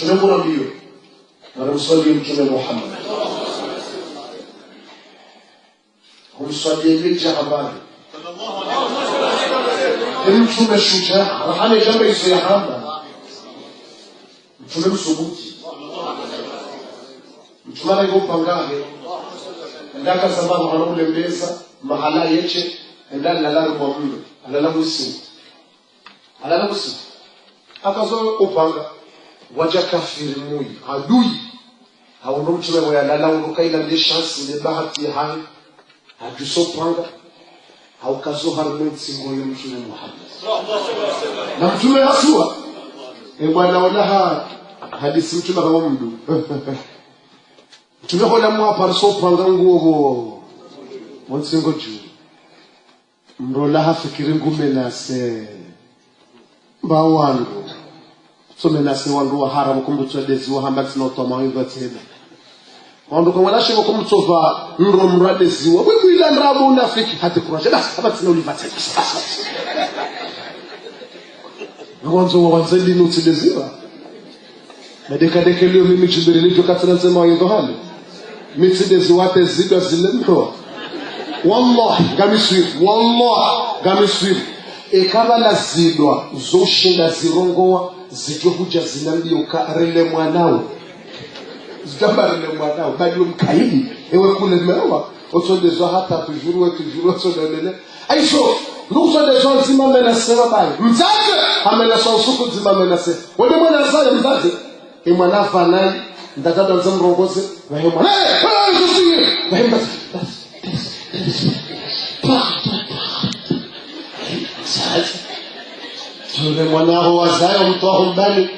mtume mbio na msali mtume Muhammad kumswalia ile habari mtume shujaa rahani jambo isiyahamba mtume msubuti mtume anayopangane ndaka sababu anaule meza mahala yeche ndani na lalo kwa mlo alala musi akazo upanga waja kafiri mui adui haundo mtume wa lala urukaila ndi chance ni bahati hai hajuso panga haukazo harmenti ngoyo mtume Muhammad na mtume asua bwana wala hadisi mtume kama mdu mtume hola mwa parso panga nguo monsingo juu mrola hafikiri ngumenase bawangu so menase wangu wa haramu kumbutwa dezi wa hambati na utoma hiva tena wandu kwa wala shiko kumtova mro mradezi wa wewe ila nrabu unafiki hati kuraje basi hambati na uliva tena wanzo wa wanzeli nuti deziwa medeka deke leo mimi chibiri lijo katina nzema wa hiva hali miti dezi wate zidwa zilemro wallahi gamiswiri ekaba lazidwa zoshinda zirongowa zijo huja zinambiuka rele mwanao zikabarele mwanao bali mkaidi ewe kule mewa otondezo hata tujuru otondele aiso nusodezo zima menasema bali mzazi amenasa usuku zima menase wende mwana zaya mzazi mwana fanai ndakada nzamrongoze wahe mwana wahe mwana sasa tule mwanao wazayo mtoa mbali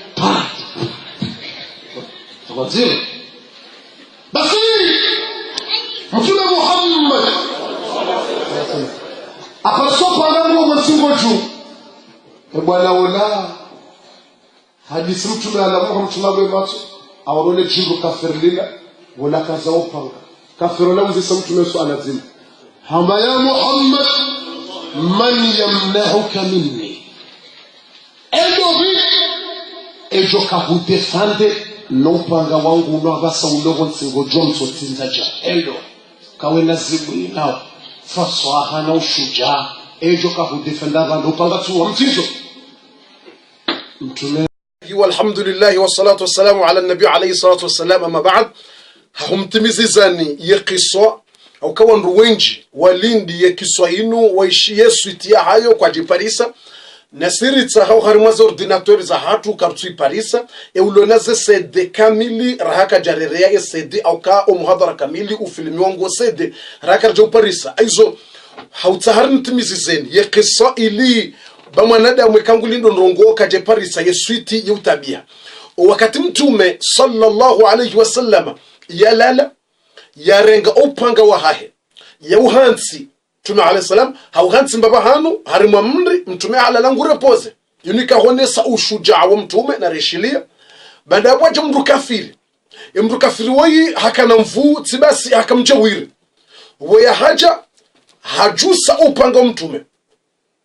tawaziri basi mtume Muhammad akasopa ndangu msingo juu bwana wala hadisi mtume alamu mtume wemacho awrole jibu kafirlila wala kaza upanga kafirona mzisa mtume swala zima hama ya Muhammad man yamna'uka minni ejo kahudefande nopanga wangu unabasa ulogo nsingo Johnson tinzaja elo kawe nazibu inao faswaha na ushuja ejo kahudefenda vandu panga tu mtizo mtume walhamdulillah wassalatu wassalamu ala nabi alayhi salatu wassalam ama ba'd humtimizizani yaqiswa au kawa nruwenji walindi ya Kiswahinu waishi Yesu itia hayo kwa jiparisa nasiri tsahau harimwaza ordinatori za hatu kartui parisa eulonaze sede kamili rahaka jarerea ya sede au ka muhadara kamili ufilmi wangu sede rahaka jau parisa aizo hautahari ntimizizeni ya kisa ili bamwanada mwekangulindo nrongo kaje parisa Yesu iti ya utabia wakati mtume sallallahu alayhi wasallam yalala yarenga upanga wa hahe ya uhansi tume alayhi salam hauhansi mbaba hanu harimwa mri mtume ala langu repoze yunika honesa ushujaa wa mtume na reshilia baada waje mru kafiri wai hakana mvu tibasi hakamjawiri waya haja hajusa upanga mtume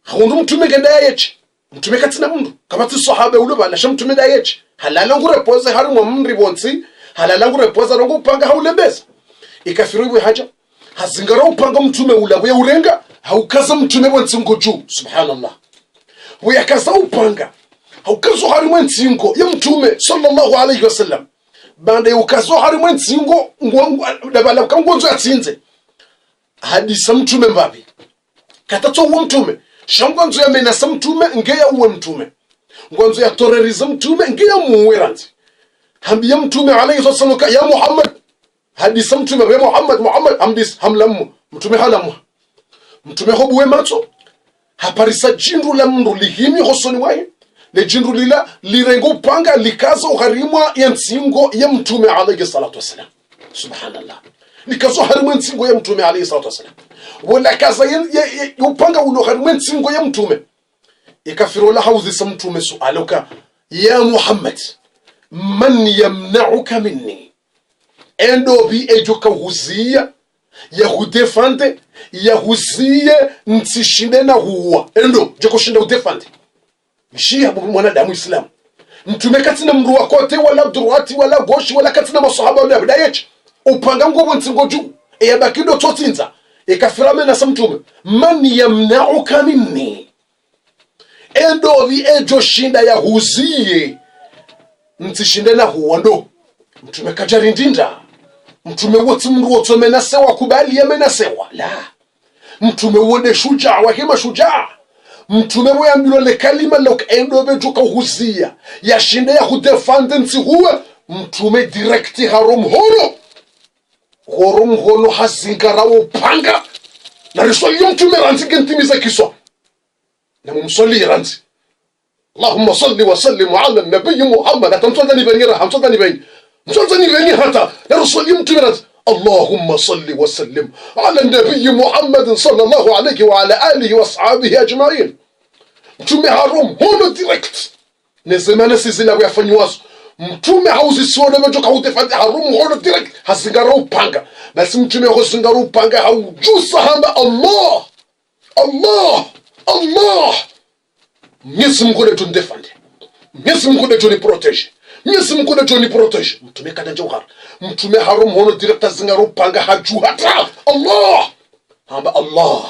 haundu mtume genda yeche mtume katina mndu kabati sahaba ulo bala sha mtume da yeche halala langu repoze harimwa mri bonsi halala langu repoze rongo upanga haulebeza ikafiriwe haja hazingara upanga mtume ula we urenga haukaza mtume wansingo juu subhanallah we akaza upanga haukazo harimwe nsingo ya mtume sallallahu alayhi wasallam bande ukazo harimwe nsingo dabala kangonzo atsinze hadisa mtume mbabi katato uwe mtume shangonzo ya menasa mtume ngeya uwe mtume ngonzo ya terrorism mtume ngeya muweranzi hambiya mtume alayhi wasallam ya Muhammad hadisa mtume wa Muhammad ambis hamlamu mtume halamu mtume hobuwe macho haparisa jindu la mndu lihimi hosoni wae le jindu lila lirengo panga likaza uharimwa ya nsingo ya mtume alayhi salatu wasalam subhanallah likazo harimwa nsingo ya mtume alayhi salatu wasalam wala kaza ya upanga ulo harimwa nsingo ya mtume ikafiru la hauzisa mtume sualuka ya Muhammad man yamna'uka minni endobi ejoka huzia ya hudefande ya huzie ntishinde na huwa endo joko shinda udefande mshia mwanadamu Islam mtume katina mru wakote wala droiti wala gauche wala katina masahaba wala bidayechi upanga ngo bontingo juu eyabakido totinza ekafirame na samtume man yamna'uka minni endo vi ejo shinda ya huzie ntishinde na huwando mtume kajarindinda mtume wote mru wote menasewa kubali yemenasewa la mtume wode shujaa wa hima shujaa mtume moyambilo le kalima lok endo bejo ka huzia ya shinde ya hudefande nti huwe mtume direkti harum hono hazingara upanga na risoli mtume ranzi gentimiza kiswa na mumsoli ranzi Allahumma salli wa sallim ala nabiy Muhammad atamtozani benira hamtozani ben mtozani beni hata na risoli mtume ranzi اللهم صل وسلم على النبي محمد صلى الله عليه وعلى آله وأصحابه أجمعين mtume harum hono direct nezemana sizila kuyafanywazo mtume hauzisiona bejoka hutefanya harum hono direct hasingara upanga basi mtume hosingara upanga haujusa hamba Allah Mwenyezi Mungu letu ndefande Mwenyezi Mungu letu ni protege Mwenyezi Mungu letu ni protege mtume kada jawhar mtume harum hono direct hasingara upanga haju hata hamba Allah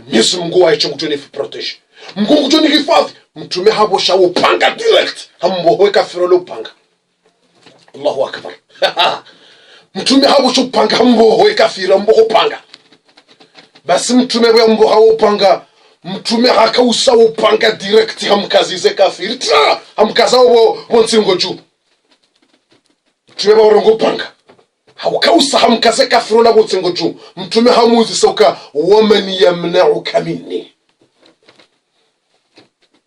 Mwenyezi Mungu aicho mtume protege Mungu joni hifadhi mtume habosha upanga direct hambohoe kafiro upanga Allahu akbar mtume habosha upanga hambohoe kafiro mboho upanga basi mtume wa mboho upanga mtume hakausa upanga direct hamkazize kafiri tra hamkaza wonsingo juu mtume wa rongo upanga hakausa hamkaze kafiro na wonsingo juu mtume hamuzi soka waman yamna'uka minni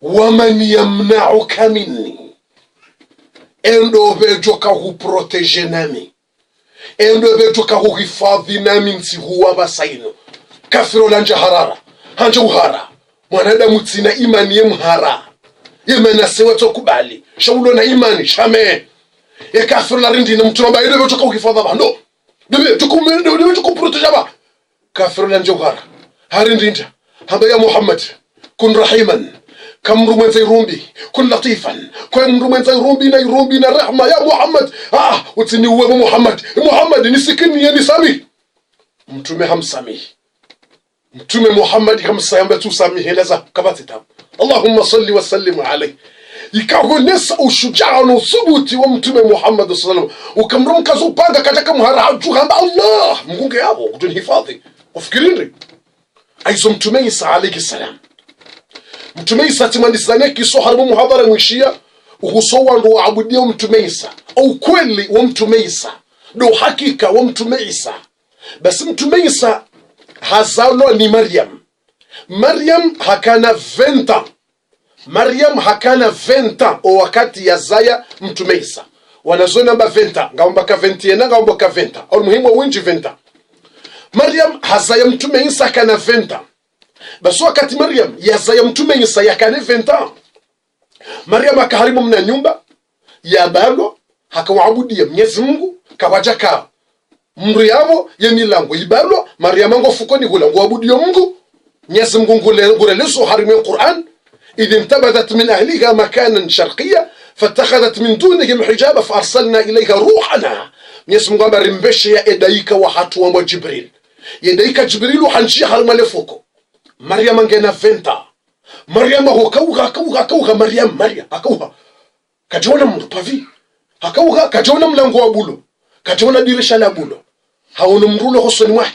waman yamna'uka minni endo bejo ka huprotege nami endo bejo ka huhifadhi nami nsi huwa basaino kafiro lanja harara hanja uhara mwanadamu tina imani ye mhara yemena seweto kubali shaulo na imani shame ya kafiro la rindi na mtu ambaye bejo ka huhifadha bando debe tukuprotege ba kafiro lanja uhara harindinda hamba ya Muhammad kun rahiman كم رمين زي رومبي كن لطيفا كم رمين زي رومبي نا رحمة يا محمد وتسني هو محمد نسكني يا نسامي متومي هم سامي متومي محمد هم سامي سامي هلذا كباتتا اللهم صل وسلم عليه يكاغو نس او شجاع وثبوت ومتومي محمد صلى الله عليه وسلم وكم رم كزو بانغا كاتكم هراجو هم الله مغونغ يابو بدون حفاظي وفكرينري ايزو متومي عليه السلام mtume Isa timandisane kiso haribu muhadhara mwishia uhusowa ndo waabudia mtume Isa au kweli wa mtume Isa ndo hakika wa mtume Isa basi mtume Isa hazalo ni Maryam hakana 20 Maryam hakana 20 o wakati ya zaya mtume Isa wanazo namba 20 ngaomba ka 21 ngaomba ka 20 au muhimu winji 20 Maryam hazaya mtume Isa kana 20 basi wakati Maryam yazaya mtume Isa yakane 20 ans Maryam akaharibu mna nyumba ya balo hakawaabudia Mwenyezi Mungu kawajaka mri yabo ya milango ibalo Maryam ngo fukoni hulango abudio Mungu Mwenyezi Mungu ngureleso harimu Qur'an idh intabadat min ahliha makanan sharqiyya fattakhadhat min dunihim hijaba fa arsalna ilayha ruhana Mwenyezi Mungu amarimbeshe ya edaika wa hatu wa Jibril yedaika Jibrilu hanjia harimale fuko Maryam angena 20 Maryam akauha Maryam akauha kajiona mtu pavi akauha kajiona mlango wa bulo kajiona dirisha la bulo haona mrulo hosoni wahi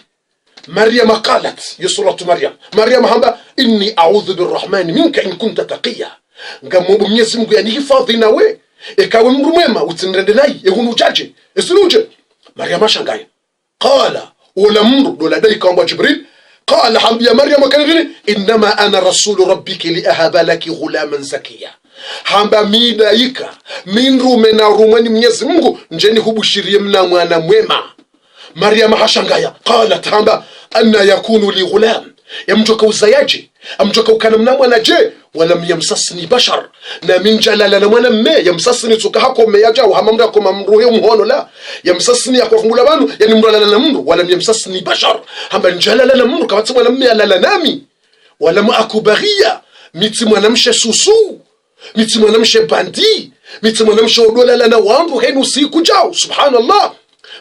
Maryam qalat ya suratu Maryam hamba inni a'udhu birrahmani minka in kunta taqiya ngamu Mwenyezi Mungu yani hifadhi nawe ekawe mru mwema utinrende nayi ehunu chache esinuje Maryam ashangaya qala wala mru dola dai kamba Jibril قال حمد يا مريم كان انما انا رسول ربك لاهب لك غلاما زكيا hamba midaika minrume na rumani Mwenyezi Mungu njeni hubushirie mna mwana mwema Maryam hashangaya qalat hamba anna yakunu li ghulam yamtoka uzayaji amtoka ukana mna mwana je wala yamsasni bashar na min jalala na mwana mme yamsasni tuka hako meyaja wa hamamra kwa mamruhe mhono la yamsasni akofungula banu yani mrala na mndu wala yamsasni bashar hamba jalala na mndu kama mwana mme alala nami wala maakubaghia miti mwanamshe susu miti mwanamshe bandi miti mwanamshe odola na wandu henu siku jao subhanallah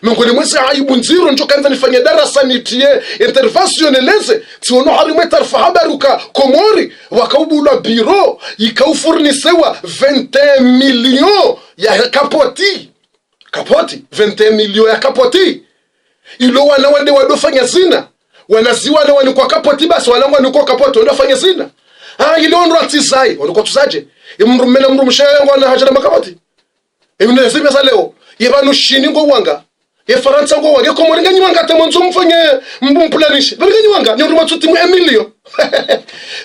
mengone mwezi aibu nziro njo kanza nifanya darasa nitie intervention eleze tiono harimwe tarfa habaruka komori wakaubula biro ikaufurnisewa 21 millions ya kapoti 21 millions ya kapoti ilo wana wande wadofanya zina wanaziwa na wani kwa kapoti basi walangwa ni kwa kapoti wadofanya zina ilo ndo atizai wano kwa tuzaje imrumena mrumshayengo na hajana makapoti imne zime za leo yebanu shini ngo wanga ye Faransa ngo wage komori nganyi wanga tamonzo mfanye mbumpulanishe banganyi wanga nyoruma tutimu Emilio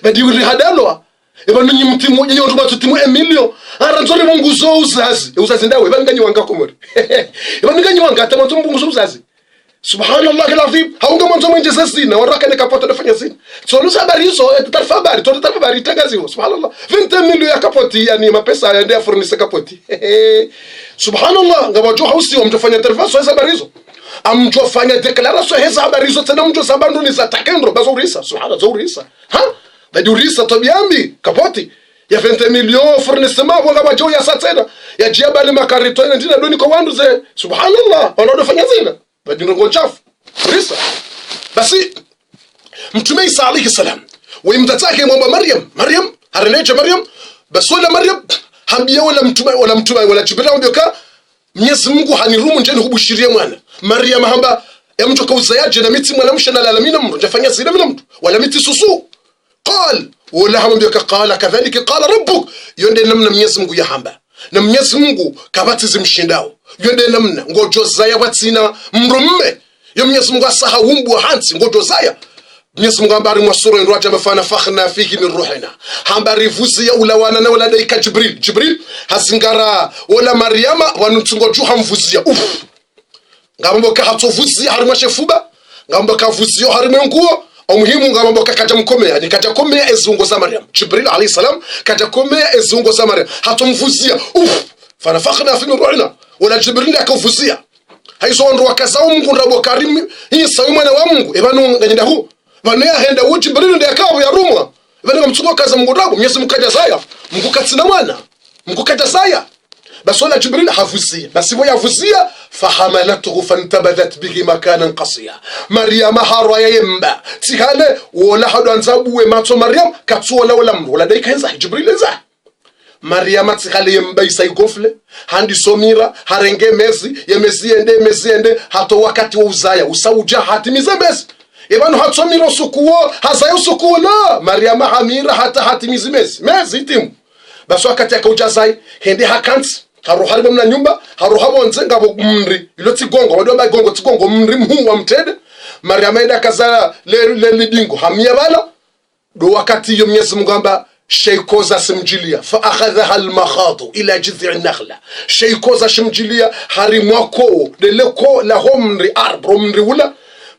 badi uri hadalwa ebanu nyimtimu nyoruma tutimu Emilio aranzori munguzo uzazi ndawe banganyi wanga komori ebanu ganyi wanga tamonzo munguzo uzazi subhanallah alazim haunga mwanzo mwenje sasina waraka ne kapota dafanya sina so nusa habari hizo tutafa habari tangaziwa subhanallah 20 millions ya kapoti yani mapesa yaende afurnise kapoti subhanallah ngabajo hausi wamjofanya intervention hizo habari hizo amjofanya declaration hizo habari hizo tena mjo sabandu ni za takendro bazurisa subhanallah zaurisa badi urisa tobiambi kapoti ya 20 millions fournissement ngabajo ya satena ya jiabali makarito ndina doni kwa wandu ze subhanallah wanadofanya zina badi ngo chafu urisa basi mtume Isa alayhi salam wimtatake mwamba Maryam hareneje Maryam basi wala Maryam hambia wala mtume wala Jibril ambioka Mwenyezi Mungu hanirumu njeni hubushiria mwana Maryam hamba ya mtu kauzayaje na miti mwanamsha na lalamina mrujafanya zina mina mtu wala miti susu qal wala hambioka qala kadhalika qala rabbuk yonde namna Mwenyezi Mungu ya hamba na Mwenyezi Mungu kabatizi mshindao yonde namna ngojo zaya watina mrumme yo Mwenyezi Mungu asaha umbu hansi ngojo zaya Mwenyezi Mungu ambari mwasura nruaja mafana fakhna fihi min ruhina hambari vuzi ya ulawana na wala daika Jibril hazingara wala Maryama wanutsungo juha mvuzia ngambo ka hatovuzia harimwashe fuba ngambo ka vuzio harimwe nguo umuhimu ngambo ka kaja mkomea nikaja komea ezungo za Maryam Jibril alayhi salam kaja komea ezungo za Maryam hatomvuzia fana fakhna fihi min ruhina wala Jibril akavuzia haizo ndo wakazao Mungu ndabo karimu hii sawi mwana wa Mungu ebanu nganyenda hu vanea henda uchi Jibril ndiye akawa ya rumwa vanega mtsuko kaza Mungu ndabo Mwenyezi Mungu kaja zaya Mungu katsina mwana Mungu kaja zaya basi wala Jibril havuzia basi boya havuzia fahamalatuhu fantabadat bihi makanan qasiya Maryam harwa yemba tikale wala hadu anzabuwe matso Maryam katsuola wala mru wala daika enza Jibril enza Maryam tikale yemba isaigofle handi somira harenge mezi ende hato wakati wa uzaya usauja hatimize mezi ebanu hatsomira usukuo hazayo usukuo la Maryam hamira hata hatimize mezi itimu basi wakati akaujazai hende hakansi haruhari mna nyumba haruhabo nzenga bo mri ilo tigongo wado bagongo tigongo mri mhu wa mtede Maryam enda kazala le lidingo hamia bala do wakati yo Mwenyezi Mungu amba sheikoza simjilia fa akhadha al makhatu ila jiz'i an-nakhla sheikoza shimjilia harimwako leleko la homri arbro mri wala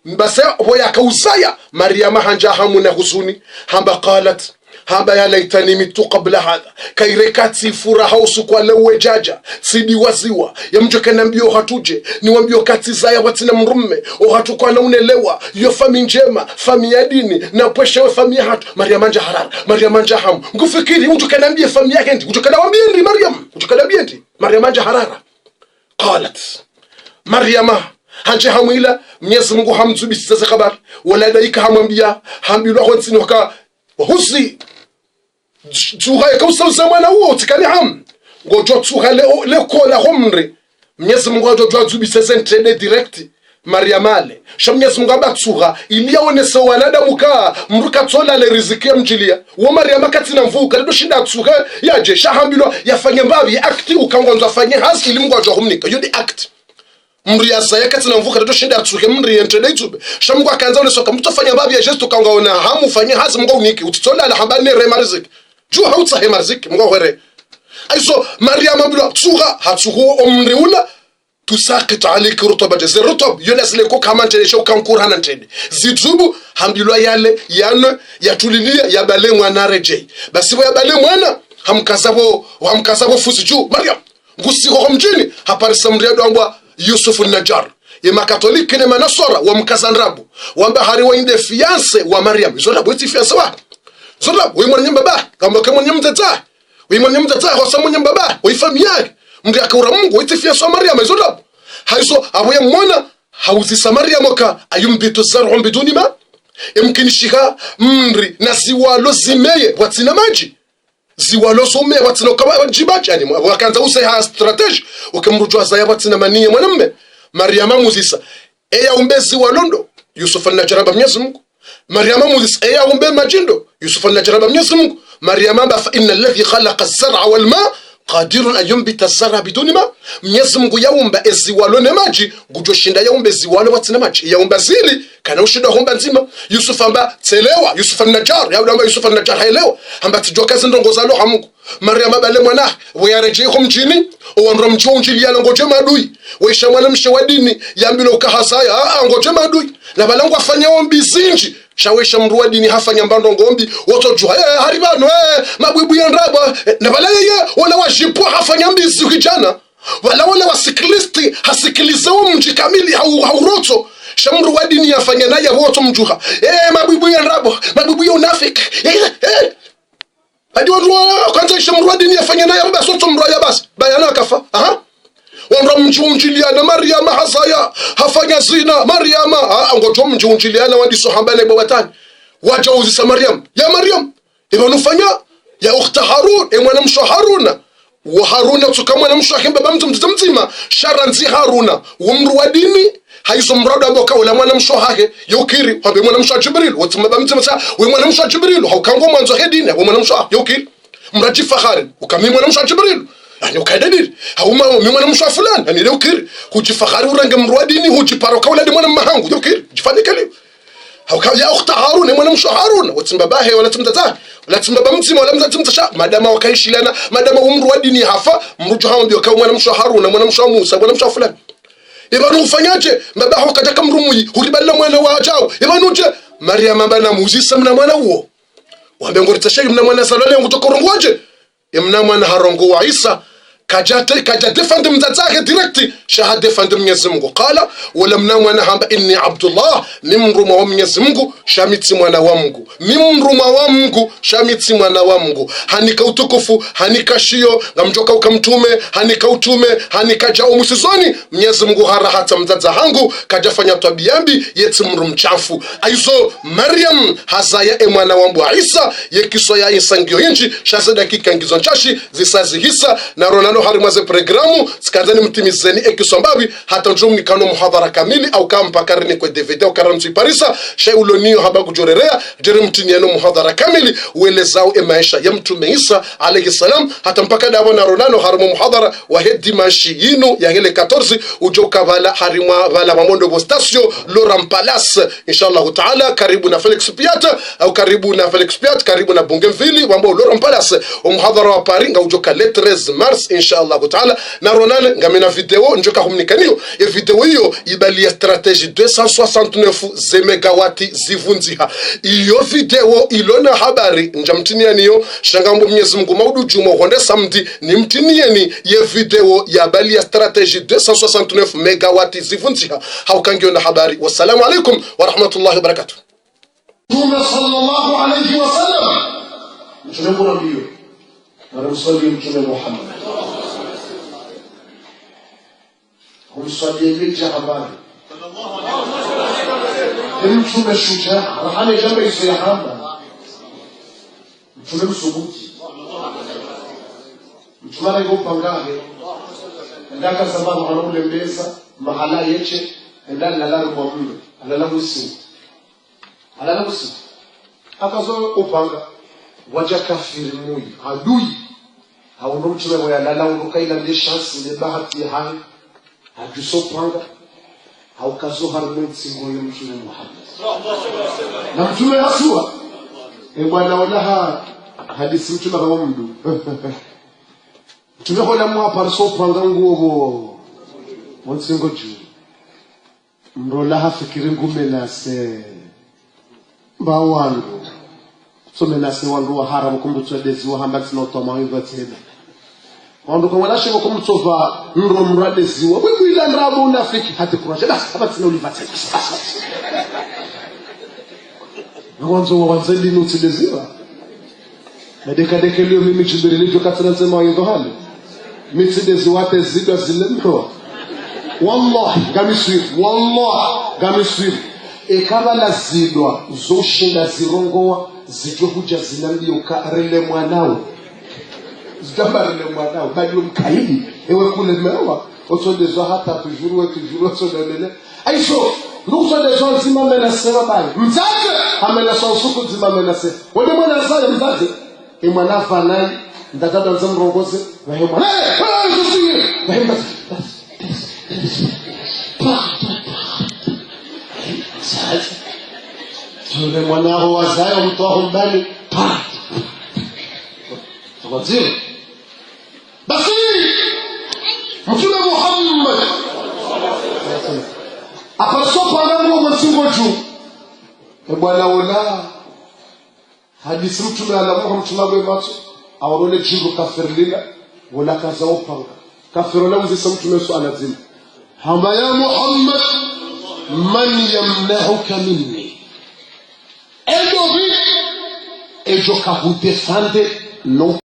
basi hoya kausaya Maryam hanja hamuna huzuni hamba qalat hamba ya laitani mitu qabla hadha kairekati furaha usuku alewe jaja sidi waziwa ya mjoke nambio hatuje niwambio kati zaya watina mrumme o hatukwa na unelewa yo fami njema fami ya dini na pweshewe fami ya hatu Maryam anja harara Maryam anja hamu ngufikiri mjoke nambie fami ya kendi mjoke na wambiendi Maryam anja harara qalat Maryam hanje hamwila Mwenyezi Mungu hamzubisi za habari wala daika hamwambia hambilwa honsini waka husi tsuha yakausa zamana huo tikani ham ngojo tsuha leko la homri Mwenyezi Mungu ajojo zubisi sentrede direct Maryamale Mwenyezi Mungu aba tsuha iliaonesa wanadamu ka mruka tsola le riziki ya mjilia wo Maryam katina mvuka ndo shinda tsuha yaje shahambilwa yafanye mbavi akti ukangonza fanye hasi ili Mungu ajohumnika yodi act mri asaya katina mvuka ndo shinda tsuha mri entrede itube shamungu akanza unesoka mtofanya mbavi ya gesto kangaona hamu fanye hasi Mungu uniki utitola la habari ne remariziki juu hautsa hemariziki Mungu hwere aiso Maryam bila tsuha hatsuho omriula tusakit alayka rutaba zirutub yunasle ko kamante sho kankura hanantende zizubu hambilwa yale yana yatulilia yabale mwana reje basi bo yabale mwana hamkazabo fuzi juu Maryam ngusiho mjini haparisa mriado ambwa Yusuf an-Najjar yema katoliki ne manasora wa mkazanrabu wamba hari wa inde fiance wa Maryam zola bweti fiance wa zola we mwana baba kamba kama mwana mtata wimanya mtata hosa mwenye mbaba waifami yake mngi akaura Mungu witifia so Maryam izoda haiso abuye mwana hauzi Samaria moka ayumbitu zar'un biduni ma imkinishika mri na ziwalo zimeye watina maji ziwalo zomeye watina kama jibaji yani wakanza use ha strategy ukimrujwa zaya watina maniye mwanamme Maryam muzisa eya umbe ziwalondo Yusuf anajaraba Mwenyezi Mungu Maryam muzisa eya umbe majindo Yusuf anajaraba Mwenyezi Mungu Maryam fa inna alladhi khalaqa az-zar'a wal ma qadirun an yumbita az-zar'a biduni ma Mwenyezi Mungu yaumba eziwalo ne maji gujoshinda yaumba eziwalo watina maji yaumba zili kana ushinda homba nzima Yusuf amba tselewa Yusuf an-Najjar yaudamba Yusuf an-Najjar haelewa amba tijoka zindongo za loha Mungu Maryam bale mwana wayareje kumjini uonro mchonjili ya ngoje madui waisha mwana mshawadini yambilo ukahasaya ngoje madui na balangu afanya ombi zinji shawesha mruwa dini hafanya mbando ngombi wotojua haribano mabwibu ya nraba na balaye wala wajipua hafanya mbizi kijana wala wasikilisti hasikilizao mji kamili hauroto shamru wa dini yafanya naye woto mjuha mabwibu ya nraba mabwibu ya unafik hadi watu kwanza shamru wa dini yafanya naye basi soto mroya basi bayana kafa wamra mjunjiliana Maryam hasaya hafanya zina Maryam ngojo mjunjiliana wandi sohambane bawatani waja uzisa Maryam ya Maryam ibanufanya ya ukhta Harun mwana msho Haruna wa Haruna tukamwana msho akimba bamtu mzima sharanzi Haruna umru wa dini haizo mrado amboka wala mwana msho hake yukiri wabe mwana msho Jibril watumba bamtu msa we mwana msho Jibril haukango mwanzo hedini wa mwana msho yukiri mraji fakhari ukami mwana msho Jibril yani ukaidadiri hauma mwana msho fulani yani leo kiri kujifakhari urange mruadini hujiparoka wala mwana mahangu yukiri jifanyike leo hauka ya ukhta Harun mwana msho Harun watimbabahe wala tumtata wala timbaba mtima wala mzatimtasha madama wakaishilana madama umruadini hafa mrujo hao ndio kama mwana msho Harun mwana msho Musa mwana msho fulani ibanu ufanyaje mabaho kataka mrumuyi huriballa mwana wa ajao ibanuje Maryam bana muzisa mna mwana huo wambengoritasha mna mwana salale ngutokorongwaje mna mwana harongo wa Isa kaja defend mzazake direct shahada defend Mwenyezi Mungu qala wala mna mwana hamba inni Abdullah mimruma wa Mwenyezi Mungu shamiti mwana wa Mungu mimruma wa Mungu shamiti mwana wa Mungu hanika utukufu hanika shio ngamjoka ukamtume hanika utume hanika jao musizoni Mwenyezi Mungu hara hata mzaza hangu kajafanya tabiambi yeti mru mchafu aizo Maryam hazaya mwana wa Isa yekiso ya Isa ngio inji shasa dakika ngizo nchashi zisazi hisa na ronano harimaze programu sikazani mtimizeni ekisombabi hata njumni kano muhadhara kamili au kama karni kwa DVD au karamti parisa shay uloniyo haba kujorerea jere mtini yano muhadhara kamili uelezao maisha ya mtume Isa alayhi salam hata mpaka dawa na ronano harimu muhadhara wa hedi mashi yinu ya hele 14 ujoka vala harima vala mamondo bostasio Laurent Palace inshallah taala karibu na Felix Piat au karibu na Felix Piat karibu na Bougainville mambo Laurent Palace muhadhara wa Paris ujoka le 13 mars inshallah taala na ronane ngamena video njoka humnikaniyo ya video hiyo ibali ya strategie 269 zemegawati zivunziha iyo video ilona habari njamtinia niyo shangambo Mwenyezi Mungu maudu jumo honde samedi ni mtinieni ya video ya bali ya strategie 269 megawati zivunziha haukangio na habari wassalamu alaikum wa rahmatullahi wa barakatuh Mtume sallallahu alayhi wasallam mtume ndio na msali mtume Muhammad humswalie vita habari mtume shujaa rahani jambo ya hamba mtume msubuti mtume anayopangane ndaka sababu anaulembeza mahala yeche ndani la lalo kwa mlo alala musi akazo upanga waja kafiri mui adui hauno mtume wa lala unukaila ndi chance ni bahati hai hajusopanga haukazo harmoni singo ya mtume Muhammad na mtume hasua bwana wala hadisi mtume kama mdu mtume hola mwa parso panga nguo msingo juu mrola hafikiri ngume na se bawangu some na se wangu wa haram kumbutswa dezi wa hamba tinotoma hivyo tena wando kwa wala shiko kumtsova mro mrade ziwa wewe ila nrabo unafiki hata kurasha basi hapa tuna ulipata mwanzo wa wanzeli nutsileziwa Medekadeke leo mimi chimbelelivyo katika nasema hiyo hali. Mitsidezi wate zidwa zilemno. Wallahi gamiswiri. Ekaba na zidwa zoshinda zirongoa zitwe huja zinambioka rele mwanao. Zigamba rele mwanao bali mkaidi ewe kule mewa otondezwa hata tujuru otondele. Aiso nukutondezwa nzima menasera bali. Mzazi amenasa usuku nzima menasera. Wende mwana zaya mzazi mwana fanai ndakada nzamrongoze na mwana na sasa tule mwanao wazayo mtoa mbali waziri basi mtume Muhammad apasopa nangu msingo juu bwana wala hadisi mtume alamu mtume macho awone jibu kafirlila wala kaza upanga kafirona mzisa mtume swala zima hamba ya Muhammad man yamnahuka minni ejo kahute sande no